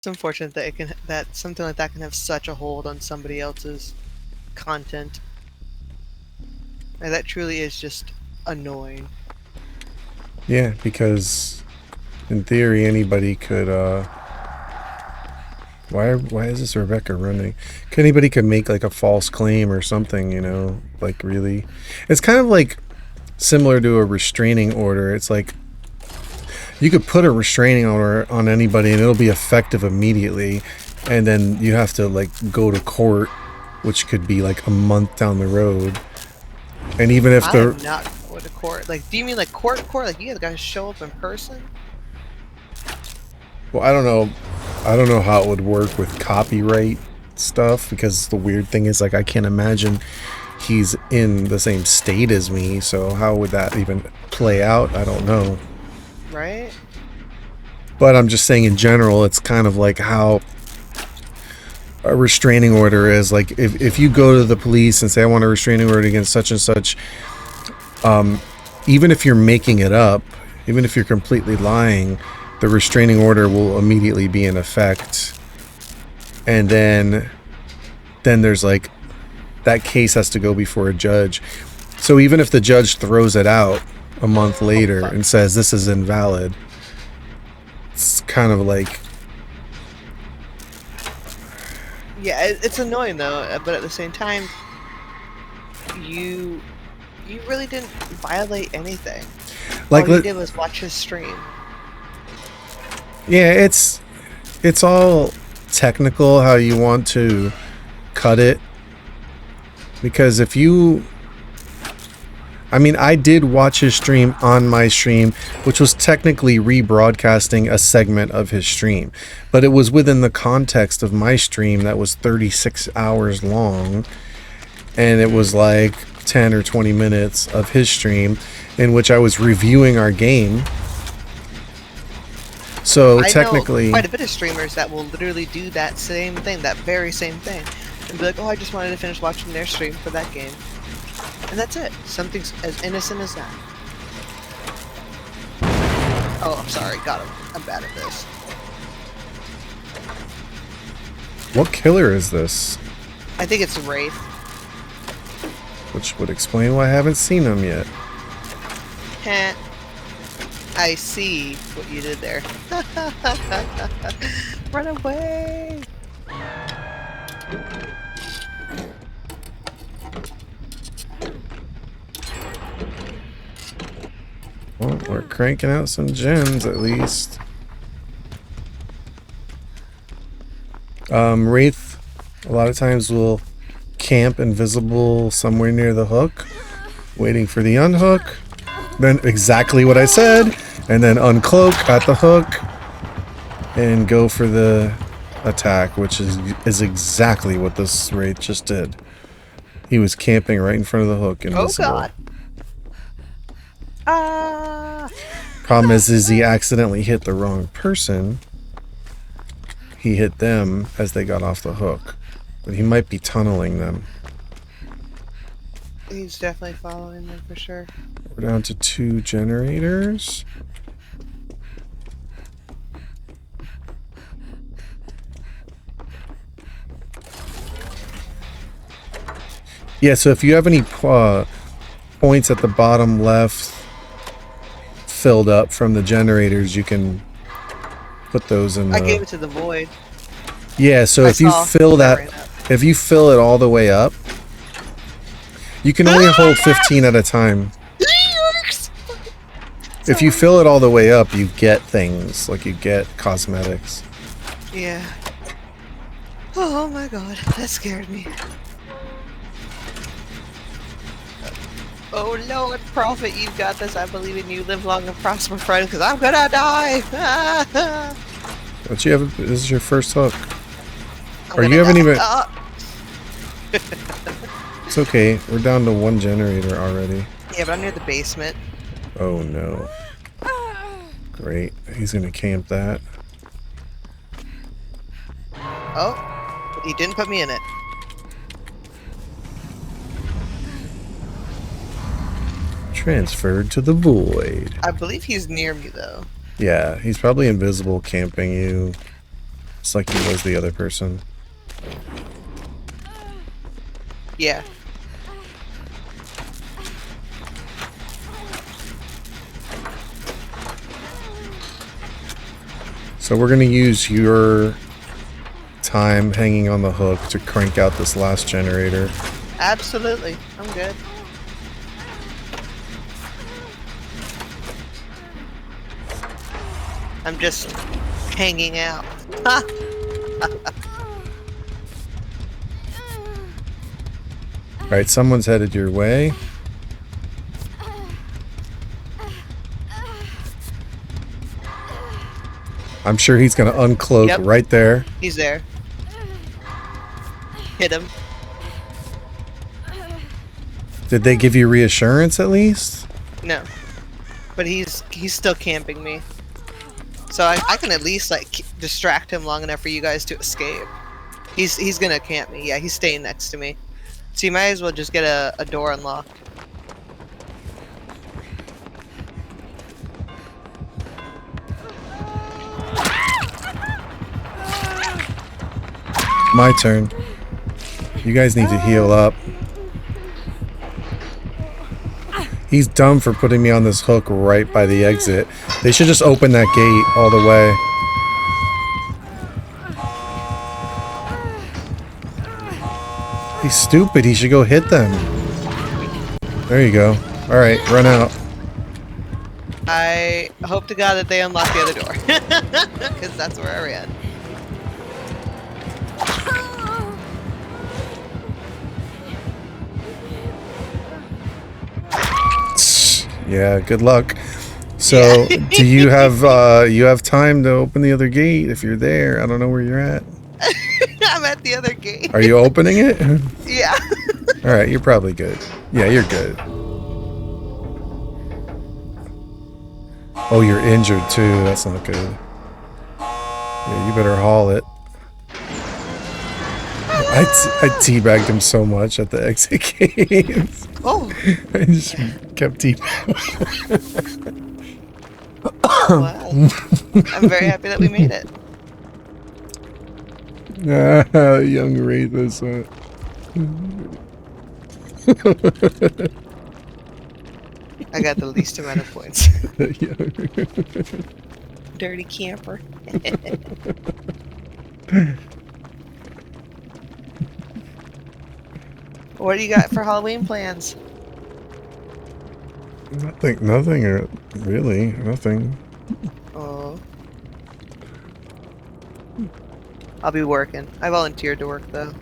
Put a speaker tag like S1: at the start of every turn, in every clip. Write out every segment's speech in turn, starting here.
S1: It's unfortunate that that something like that can have such a hold on somebody else's content. And that truly is just annoying.
S2: Yeah, because in theory anybody could why is this Rebecca running? Anybody could make like a false claim or something, you know? Like really. It's kind of like similar to a restraining order. It's like you could put a restraining order on anybody and it'll be effective immediately, and then you have to like go to court, which could be like a month down the road. And even if
S1: I
S2: the
S1: am not going to court. Like, do you mean like court? Like you guys show up in person?
S2: well, I don't know how it would work with copyright stuff, because the weird thing is like I can't imagine he's in the same state as me, so how would that even play out? I don't know.
S1: Right?
S2: But I'm just saying in general, it's kind of like how a restraining order is. Like if you go to the police and say I want a restraining order against such and such, even if you're making it up, even if you're completely lying, the restraining order will immediately be in effect. And then there's like that case has to go before a judge. So even if the judge throws it out a month later and says this is invalid, it's kind of like,
S1: yeah, it's annoying though. But at the same time, you really didn't violate anything.
S2: like
S1: All you did was watch his stream.
S2: yeah, it's all technical how you want to cut it, because if you, I mean, I did watch his stream on my stream, which was technically rebroadcasting a segment of his stream, but it was within the context of my stream that was 36 hours long, and it was like 10 or 20 minutes of his stream in which I was reviewing our game. So technically,
S1: I know quite a bit of streamers that will literally do that same thing, that very same thing, and be like, "Oh, I just wanted to finish watching their stream for that game," and that's it. Something as innocent as that. Oh, I'm sorry, got him. I'm bad at this.
S2: what killer is this?
S1: I think it's Wraith.
S2: Which would explain why I haven't seen him yet.
S1: Heh. I see what you did there. Run away!
S2: Well, we're cranking out some gems at least. Wraith a lot of times will camp invisible somewhere near the hook, waiting for the unhook. Then exactly what I said, and then uncloak at the hook and go for the attack, which is exactly what this Wraith just did. He was camping right in front of the hook, invisible.
S1: Oh god! Ah!
S2: Problem is he accidentally hit the wrong person. He hit them as they got off the hook, but he might be tunneling them.
S1: He's definitely following them for sure.
S2: We're down to 2 generators. Yeah, so if you have any points at the bottom left filled up from the generators, you can put those in the...
S1: I gave it to the void.
S2: Yeah, so if you fill that, if you fill it all the way up, you can only hold 15 at a time. If you fill it all the way up, you get things, like you get cosmetics.
S1: Yeah. Oh my god, that scared me. Oh Lord, Prophet, you've got this. I believe in you. Live long and prosper, friend, because I'm gonna die.
S2: Don't you have? This is your first hook. Or you haven't even. It's okay. We're down to 1 generator already.
S1: Yeah, but I'm near the basement.
S2: Oh no. Great. He's gonna camp that.
S1: Oh, he didn't put me in it.
S2: Transferred to the void.
S1: I believe he's near me though.
S2: Yeah, he's probably invisible camping you. It's like he was the other person.
S1: Yeah.
S2: So we're gonna use your time hanging on the hook to crank out this last generator.
S1: Absolutely. I'm good. I'm just hanging out.
S2: Alright, someone's headed your way. I'm sure he's gonna uncloak right there.
S1: He's there. Hit him.
S2: Did they give you reassurance at least?
S1: No. But he's still camping me. So I can at least like distract him long enough for you guys to escape. He's gonna camp me. Yeah, he's staying next to me. So you might as well just get a door unlocked.
S2: My turn. You guys need to heal up. He's dumb for putting me on this hook right by the exit. They should just open that gate all the way. He's stupid. He should go hit them. There you go. Alright, run out.
S1: I hope to God that they unlock the other door. Because that's where I ran.
S2: Yeah, good luck. So, do you have time to open the other gate if you're there? I don't know where you're at.
S1: I'm at the other gate.
S2: Are you opening it?
S1: Yeah.
S2: All right, you're probably good. Yeah, you're good. Oh, you're injured too. That's not good. Yeah, you better haul it. I teabagged him so much at the exit games.
S1: Oh.
S2: I just kept teabagging.
S1: Wow. I'm very happy that we made it.
S2: Young Wraith is
S1: I got the least amount of points. Dirty camper. What do you got for Halloween plans?
S2: Nothing, really, nothing.
S1: Oh. I'll be working. I volunteered to work though.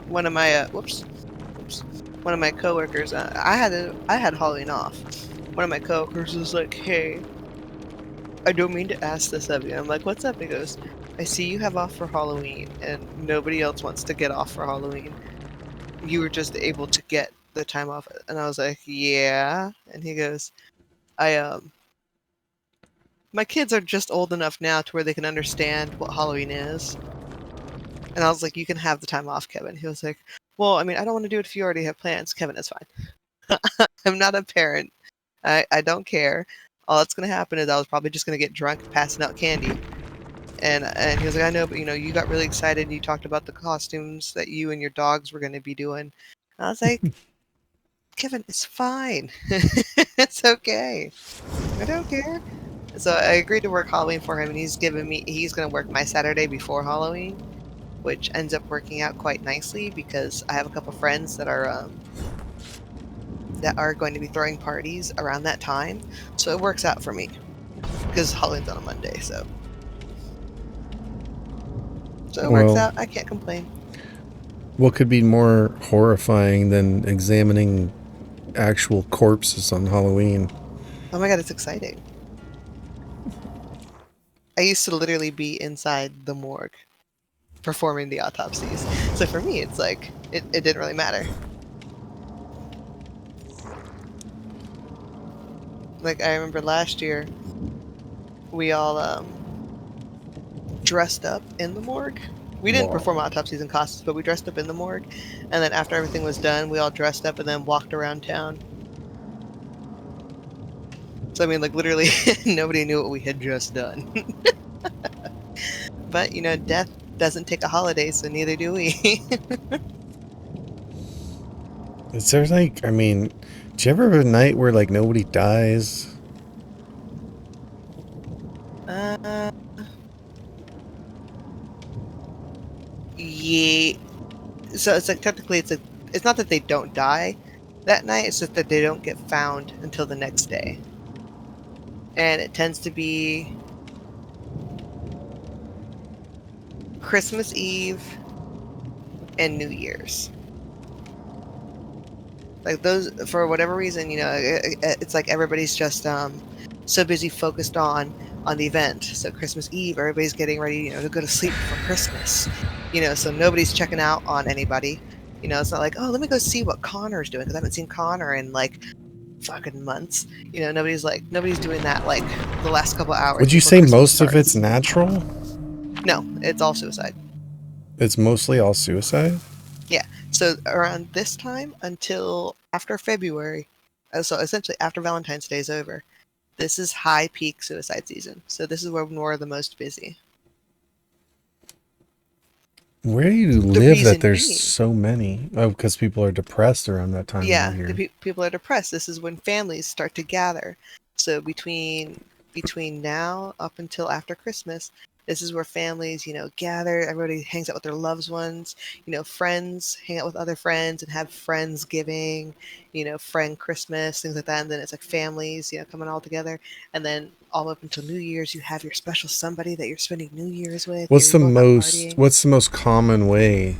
S1: One of my one of my coworkers. I had Halloween off. One of my coworkers was like, "Hey, I don't mean to ask this of you." I'm like, "What's up?" He goes, "I see you have off for Halloween, and nobody else wants to get off for Halloween. You were just able to get the time off." And I was like, "Yeah." And he goes, my kids are just old enough now to where they can understand what Halloween is." And I was like, "You can have the time off, Kevin." He was like, "Well, I mean, I don't want to do it if you already have plans." Kevin, it's fine. I'm not a parent. I don't care. All that's going to happen is I was probably just going to get drunk passing out candy. And he was like, "I know, but you got really excited and you talked about the costumes that you and your dogs were going to be doing." And I was like, "Kevin, it's fine. It's okay. I don't care." So I agreed to work Halloween for him, and he's going to work my Saturday before Halloween, which ends up working out quite nicely because I have a couple friends that are going to be throwing parties around that time. So it works out for me because Halloween's on a Monday, so it works out. I can't complain.
S2: What could be more horrifying than examining actual corpses on Halloween?
S1: Oh my god, it's exciting. I used to literally be inside the morgue performing the autopsies. So for me, it's like, it didn't really matter. Like, I remember last year, we all dressed up in the morgue. We didn't perform autopsies in costumes, but we dressed up in the morgue. And then after everything was done, we all dressed up and then walked around town. So I mean, like literally, nobody knew what we had just done. But you know, death doesn't take a holiday, so neither do we.
S2: Is there like, I mean, do you ever have a night where like nobody dies?
S1: Yeah. So it's like technically, it's not that they don't die that night. It's just that they don't get found until the next day, and it tends to be Christmas Eve and New Year's. Like those, for whatever reason, you know, it's like everybody's just so busy focused on the event. So Christmas Eve, everybody's getting ready, you know, to go to sleep for Christmas. You know, so nobody's checking out on anybody. You know, it's not like, oh, let me go see what Connor's doing because I haven't seen Connor in like fucking months. You know, nobody's doing that like the last couple hours.
S2: Would you
S1: before
S2: say
S1: Christmas
S2: most of it's
S1: starts.
S2: natural?
S1: No, it's all suicide.
S2: It's mostly all suicide?
S1: Yeah. So around this time until after February, so essentially after Valentine's Day is over, this is high peak suicide season. So this is when we're the most busy.
S2: Where do you
S1: The
S2: live that
S1: reason
S2: there's
S1: being,
S2: so many? Oh, because people are depressed around that time
S1: yeah,
S2: of year.
S1: people are depressed. This is when families start to gather. So between now up until after Christmas, this is where families, you know, gather. Everybody hangs out with their loved ones. You know, friends hang out with other friends and have friendsgiving. You know, friend Christmas, things like that. And then it's like families, you know, coming all together. And then all up until New Year's, you have your special somebody that you're spending New Year's with. You know, you're going out partying.
S2: What's the most common way?